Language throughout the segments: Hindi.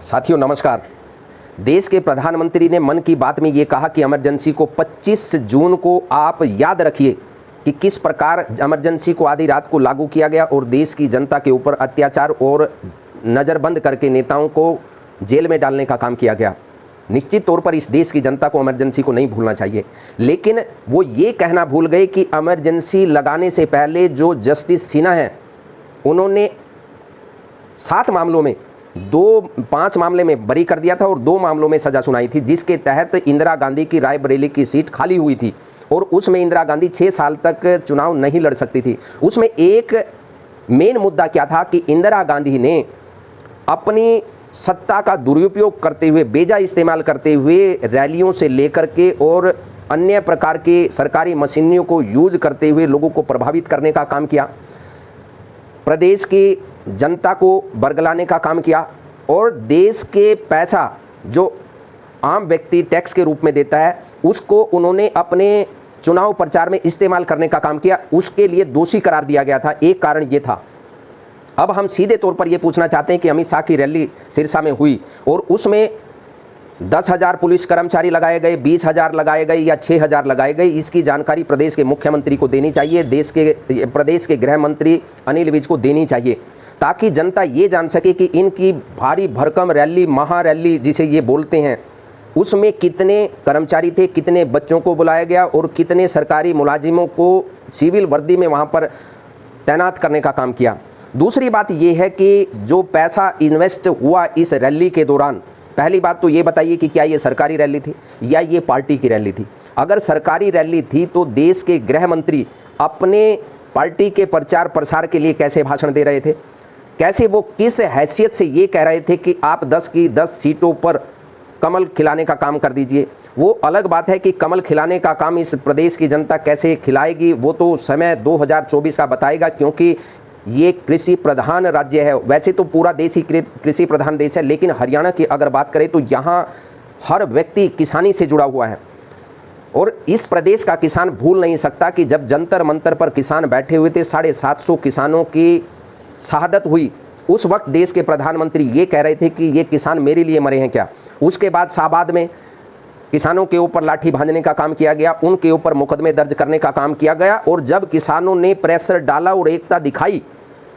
साथियों नमस्कार। देश के प्रधानमंत्री ने मन की बात में ये कहा कि इमरजेंसी को 25 जून को आप याद रखिए कि किस प्रकार इमरजेंसी को आधी रात को लागू किया गया और देश की जनता के ऊपर अत्याचार और नज़रबंद करके नेताओं को जेल में डालने का काम किया गया। निश्चित तौर पर इस देश की जनता को इमरजेंसी को नहीं भूलना चाहिए, लेकिन वो ये कहना भूल गए कि इमरजेंसी लगाने से पहले जो जस्टिस सिन्हा हैं उन्होंने 7 मामलों में 5 मामले में बरी कर दिया था और 2 मामलों में सज़ा सुनाई थी, जिसके तहत इंदिरा गांधी की रायबरेली की सीट खाली हुई थी और उसमें इंदिरा गांधी 6 साल तक चुनाव नहीं लड़ सकती थी। उसमें एक मेन मुद्दा क्या था कि इंदिरा गांधी ने अपनी सत्ता का दुरुपयोग करते हुए, बेजा इस्तेमाल करते हुए रैलियों से लेकर के और अन्य प्रकार के सरकारी मशीनरियों को यूज करते हुए लोगों को प्रभावित करने का काम किया, प्रदेश की जनता को बरगलाने का काम किया और देश के पैसा जो आम व्यक्ति टैक्स के रूप में देता है उसको उन्होंने अपने चुनाव प्रचार में इस्तेमाल करने का काम किया। उसके लिए दोषी करार दिया गया था। एक कारण ये था। अब हम सीधे तौर पर ये पूछना चाहते हैं कि अमित शाह की रैली सिरसा में हुई और उसमें 10,000 पुलिस कर्मचारी लगाए गए, 20,000 लगाए गए या 6,000 लगाए गए, इसकी जानकारी प्रदेश के मुख्यमंत्री को देनी चाहिए, प्रदेश के गृह मंत्री अनिल विज को देनी चाहिए, ताकि जनता ये जान सके कि इनकी भारी भरकम रैली, महारैली जिसे ये बोलते हैं, उसमें कितने कर्मचारी थे, कितने बच्चों को बुलाया गया और कितने सरकारी मुलाजिमों को सिविल वर्दी में वहाँ पर तैनात करने का काम किया। दूसरी बात ये है कि जो पैसा इन्वेस्ट हुआ इस रैली के दौरान, पहली बात तो ये बताइए कि क्या ये सरकारी रैली थी या ये पार्टी की रैली थी। अगर सरकारी रैली थी तो देश के गृह मंत्री अपने पार्टी के प्रचार प्रसार के लिए कैसे भाषण दे रहे थे, कैसे वो किस हैसियत से ये कह रहे थे कि आप 10 की 10 सीटों पर कमल खिलाने का काम कर दीजिए। वो अलग बात है कि कमल खिलाने का काम इस प्रदेश की जनता कैसे खिलाएगी वो तो समय 2024 का बताएगा, क्योंकि ये कृषि प्रधान राज्य है। वैसे तो पूरा देश ही कृषि प्रधान देश है, लेकिन हरियाणा की अगर बात करें तो यहाँ हर व्यक्ति किसानी से जुड़ा हुआ है और इस प्रदेश का किसान भूल नहीं सकता कि जब जंतर मंतर पर किसान बैठे हुए थे, 750 किसानों की शहादत हुई, उस वक्त देश के प्रधानमंत्री ये कह रहे थे कि ये किसान मेरे लिए मरे हैं क्या। उसके बाद शाहबाद में किसानों के ऊपर लाठी भांजने का काम किया गया, उनके ऊपर मुकदमे दर्ज करने का काम किया गया और जब किसानों ने प्रेशर डाला और एकता दिखाई,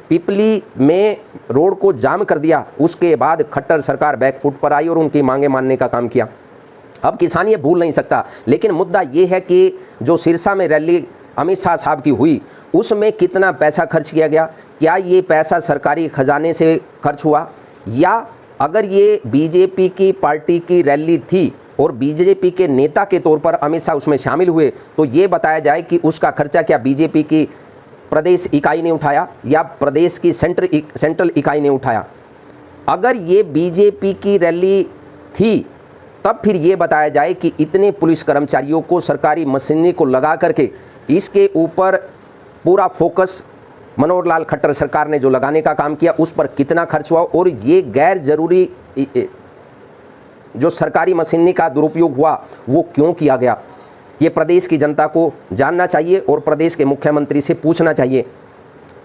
पिपली में रोड को जाम कर दिया, उसके बाद खट्टर सरकार बैकफुट पर आई और उनकी मांगे मानने का काम किया। अब किसान ये भूल नहीं सकता, लेकिन मुद्दा ये है कि जो सिरसा में रैली अमित शाह साहब की हुई उसमें कितना पैसा खर्च किया गया, क्या ये पैसा सरकारी खजाने से खर्च हुआ, या अगर ये बीजेपी की पार्टी की रैली थी और बीजेपी के नेता के तौर पर अमित शाह उसमें शामिल हुए तो ये बताया जाए कि उसका खर्चा क्या बीजेपी की प्रदेश इकाई ने उठाया या प्रदेश की सेंट्रल इकाई ने उठाया। अगर ये बीजेपी की रैली थी तब फिर ये बताया जाए कि इतने पुलिस कर्मचारियों को, सरकारी मशीनरी को लगा करके इसके ऊपर पूरा फोकस मनोहर लाल खट्टर सरकार ने जो लगाने का काम किया उस पर कितना खर्च हुआ और ये गैर जरूरी जो सरकारी मशीनरी का दुरुपयोग हुआ वो क्यों किया गया, ये प्रदेश की जनता को जानना चाहिए और प्रदेश के मुख्यमंत्री से पूछना चाहिए।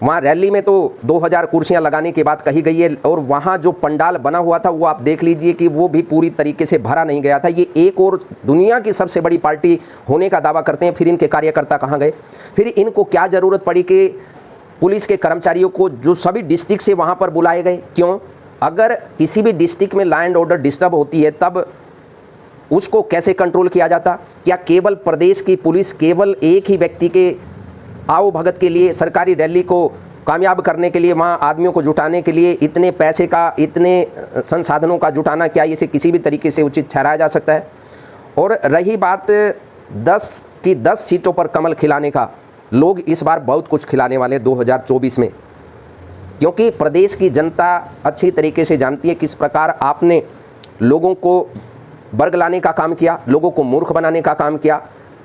वहाँ रैली में तो 2000 कुर्सियाँ लगाने की बात कही गई है और वहाँ जो पंडाल बना हुआ था वो आप देख लीजिए कि वो भी पूरी तरीके से भरा नहीं गया था। ये एक और दुनिया की सबसे बड़ी पार्टी होने का दावा करते हैं, फिर इनके कार्यकर्ता कहाँ गए, फिर इनको क्या ज़रूरत पड़ी कि पुलिस के कर्मचारियों को जो सभी डिस्ट्रिक्ट से वहाँ पर बुलाए गए, क्यों? अगर किसी भी डिस्ट्रिक्ट में लॉ एंड ऑर्डर डिस्टर्ब होती है तब उसको कैसे कंट्रोल किया जाता? क्या केवल प्रदेश की पुलिस केवल एक ही व्यक्ति के आओ भगत के लिए, सरकारी रैली को कामयाब करने के लिए, वहाँ आदमियों को जुटाने के लिए इतने पैसे का, इतने संसाधनों का जुटाना, क्या इसे किसी भी तरीके से उचित ठहराया जा सकता है? और रही बात 10 की 10 सीटों पर कमल खिलाने का, लोग इस बार बहुत कुछ खिलाने वाले 2024 में, क्योंकि प्रदेश की जनता अच्छी तरीके से जानती है किस प्रकार आपने लोगों को बरगलाने का काम किया, लोगों को मूर्ख बनाने का काम किया,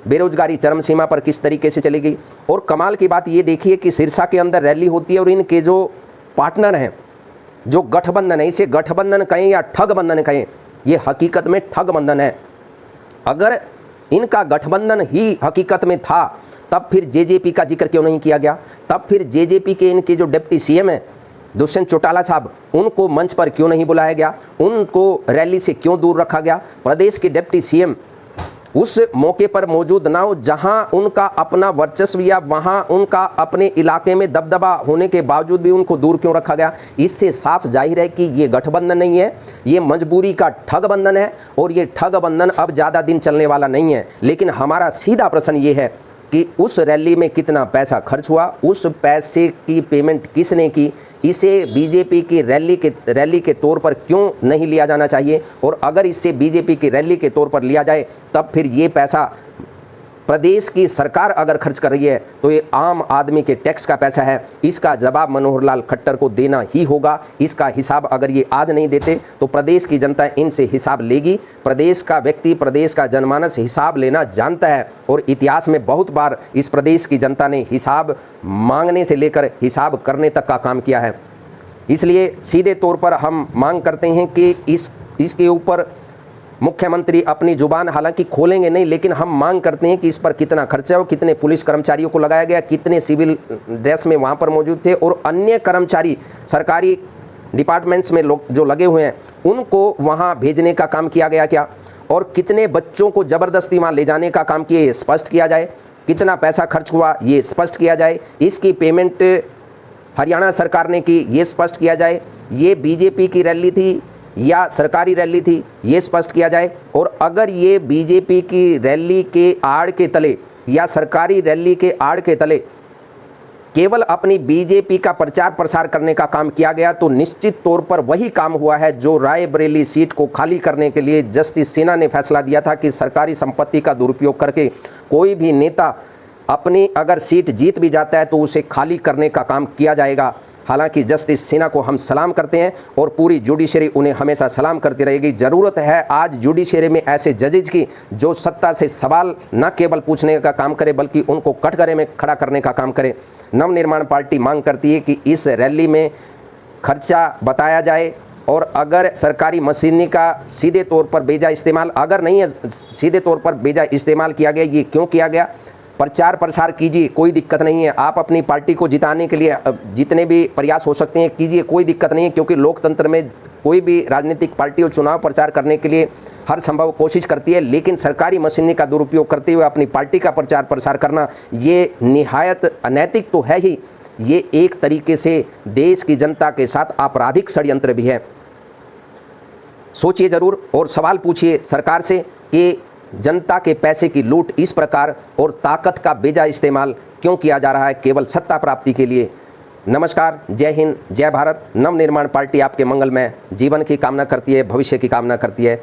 बेरोजगारी चरम सीमा पर किस तरीके से चली गई। और कमाल की बात ये देखिए कि सिरसा के अंदर रैली होती है और इनके जो पार्टनर हैं, जो गठबंधन है, इसे गठबंधन कहें या ठग बंधन कहें, ये हकीकत में ठग बंधन है। अगर इनका गठबंधन ही हकीकत में था तब फिर जेजेपी का जिक्र क्यों नहीं किया गया? तब फिर जेजेपी के इनके जो डिप्टी सीएम हैं दुष्यंत चौटाला साहब, उनको मंच पर क्यों नहीं बुलाया गया? उनको रैली से क्यों दूर रखा गया? प्रदेश के डिप्टी सीएम उस मौके पर मौजूद ना हो जहां उनका अपना वर्चस्व या वहां उनका अपने इलाके में दबदबा होने के बावजूद भी उनको दूर क्यों रखा गया? इससे साफ जाहिर है कि ये गठबंधन नहीं है, ये मजबूरी का ठग बंधन है और ये ठग बंधन अब ज़्यादा दिन चलने वाला नहीं है। लेकिन हमारा सीधा प्रश्न ये है कि उस रैली में कितना पैसा खर्च हुआ, उस पैसे की पेमेंट किसने की, इसे बीजेपी की रैली के तौर पर क्यों नहीं लिया जाना चाहिए? और अगर इसे बीजेपी की रैली के तौर पर लिया जाए तब फिर ये पैसा प्रदेश की सरकार अगर खर्च कर रही है तो ये आम आदमी के टैक्स का पैसा है। इसका जवाब मनोहर लाल खट्टर को देना ही होगा। इसका हिसाब अगर ये आज नहीं देते तो प्रदेश की जनता इनसे हिसाब लेगी। प्रदेश का व्यक्ति, प्रदेश का जनमानस हिसाब लेना जानता है और इतिहास में बहुत बार इस प्रदेश की जनता ने हिसाब मांगने से लेकर हिसाब करने तक का काम किया है। इसलिए सीधे तौर पर हम मांग करते हैं कि इसके ऊपर मुख्यमंत्री अपनी जुबान हालांकि खोलेंगे नहीं, लेकिन हम मांग करते हैं कि इस पर कितना खर्चा हो, कितने पुलिस कर्मचारियों को लगाया गया, कितने सिविल ड्रेस में वहाँ पर मौजूद थे और अन्य कर्मचारी सरकारी डिपार्टमेंट्स में लोग जो लगे हुए हैं उनको वहाँ भेजने का काम किया गया क्या, और कितने बच्चों को ज़बरदस्ती वहाँ ले जाने का काम किया, ये स्पष्ट किया जाए। कितना पैसा खर्च हुआ ये स्पष्ट किया जाए। इसकी पेमेंट हरियाणा सरकार ने की ये स्पष्ट किया जाए। ये बीजेपी की रैली थी या सरकारी रैली थी ये स्पष्ट किया जाए। और अगर ये बीजेपी की रैली के आड़ के तले या सरकारी रैली के आड़ के तले केवल अपनी बीजेपी का प्रचार प्रसार करने का काम किया गया तो निश्चित तौर पर वही काम हुआ है जो रायबरेली सीट को खाली करने के लिए जस्टिस सिन्हा ने फैसला दिया था कि सरकारी संपत्ति का दुरुपयोग करके कोई भी नेता अपनी अगर सीट जीत भी जाता है तो उसे खाली करने का काम किया जाएगा। हालांकि जस्टिस सिन्हा को हम सलाम करते हैं और पूरी जुडिशरी उन्हें हमेशा सलाम करती रहेगी। ज़रूरत है आज जुडिशरी में ऐसे जजेज की जो सत्ता से सवाल न केवल पूछने का काम करे बल्कि उनको कटघरे में खड़ा करने का काम करे। नवनिर्माण पार्टी मांग करती है कि इस रैली में खर्चा बताया जाए और अगर सरकारी मशीनरी का सीधे तौर पर बेजा इस्तेमाल अगर नहीं है, सीधे तौर पर बेजा इस्तेमाल किया गया, ये क्यों किया गया? प्रचार प्रसार कीजिए, कोई दिक्कत नहीं है। आप अपनी पार्टी को जिताने के लिए जितने भी प्रयास हो सकते हैं कीजिए, कोई दिक्कत नहीं है, क्योंकि लोकतंत्र में कोई भी राजनीतिक पार्टी और चुनाव प्रचार करने के लिए हर संभव कोशिश करती है। लेकिन सरकारी मशीनरी का दुरुपयोग करते हुए अपनी पार्टी का प्रचार प्रसार करना ये निहायत अनैतिक तो है ही, ये एक तरीके से देश की जनता के साथ आपराधिक षड्यंत्र भी है। सोचिए ज़रूर और सवाल पूछिए सरकार से कि जनता के पैसे की लूट इस प्रकार और ताकत का बेजा इस्तेमाल क्यों किया जा रहा है केवल सत्ता प्राप्ति के लिए। नमस्कार, जय हिंद, जय भारत। नवनिर्माण पार्टी आपके मंगलमय जीवन की कामना करती है, भविष्य की कामना करती है।